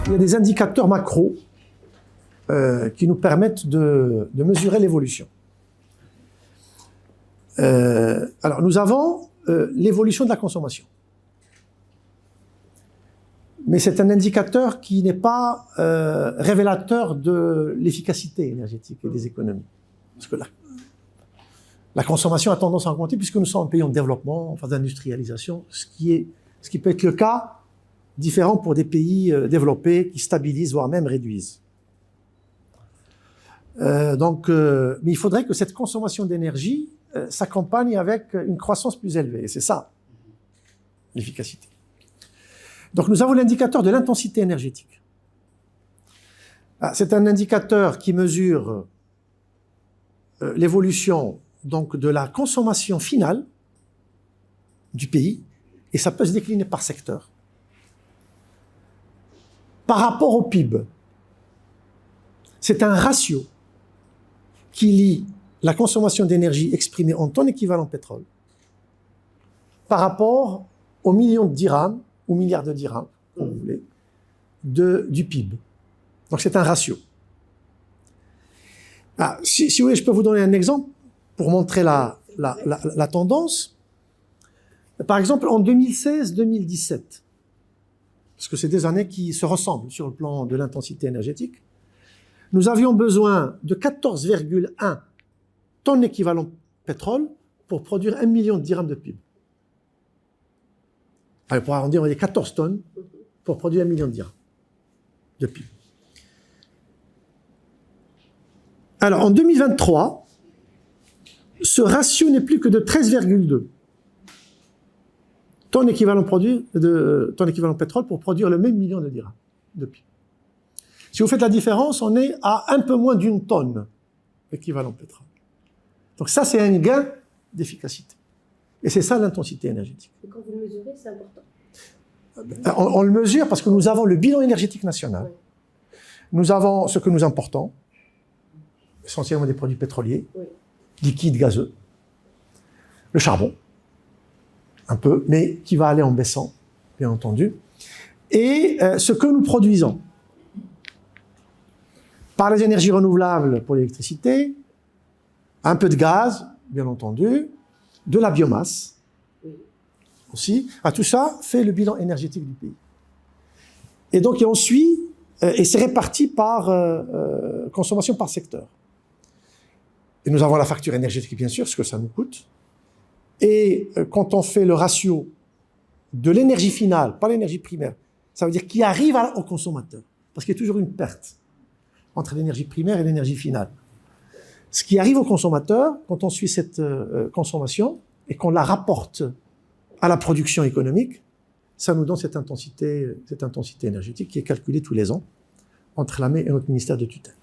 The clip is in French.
il y a des indicateurs macro qui nous permettent de mesurer l'évolution. Alors, nous avons l'évolution de la consommation. Mais c'est un indicateur qui n'est pas révélateur de l'efficacité énergétique et des économies. Parce que la consommation a tendance à augmenter puisque nous sommes un pays en développement, en phase d'industrialisation, ce qui peut être le cas différent pour des pays développés qui stabilisent, voire même réduisent. Mais il faudrait que cette consommation d'énergie s'accompagne avec une croissance plus élevée. Et c'est ça, l'efficacité. Donc nous avons l'indicateur de l'intensité énergétique. C'est un indicateur qui mesure l'évolution donc de la consommation finale du pays, et ça peut se décliner par secteur. Par rapport au PIB, c'est un ratio qui lie la consommation d'énergie exprimée en tonnes équivalent pétrole par rapport aux millions de dirhams ou milliards de dirhams, comme vous voulez, du PIB. Donc c'est un ratio. Si vous voulez, je peux vous donner un exemple pour montrer la tendance. Par exemple, en 2016-2017, parce que c'est des années qui se ressemblent sur le plan de l'intensité énergétique, nous avions besoin de 14,1 tonnes équivalent pétrole pour produire 1 million de dirhams de PIB. Alors, pour arrondir, on va dire 14 tonnes pour produire 1 million de dirhams de PIB. Alors, en 2023, ce ratio n'est plus que de 13,2 tonnes équivalent pétrole pour produire le même million de dirhams de PIB. Si vous faites la différence, on est à un peu moins d'une tonne équivalent pétrole. Donc ça, c'est un gain d'efficacité. Et c'est ça l'intensité énergétique. Et quand vous le mesurez, c'est important. On le mesure parce que nous avons le bilan énergétique national. Oui. Nous avons ce que nous importons, essentiellement des produits pétroliers, oui, liquides, gazeux, le charbon, un peu, mais qui va aller en baissant, bien entendu, et ce que nous produisons par les énergies renouvelables pour l'électricité, un peu de gaz, bien entendu, de la biomasse aussi. Tout ça fait le bilan énergétique du pays. Et donc, on suit, et c'est réparti par consommation par secteur. Et nous avons la facture énergétique, bien sûr, ce que ça nous coûte. Et quand on fait le ratio de l'énergie finale, pas l'énergie primaire, ça veut dire qui arrive au consommateur. Parce qu'il y a toujours une perte entre l'énergie primaire et l'énergie finale. Ce qui arrive au consommateur, quand on suit cette consommation et qu'on la rapporte à la production économique, ça nous donne cette intensité énergétique qui est calculée tous les ans entre l'AME et notre ministère de tutelle.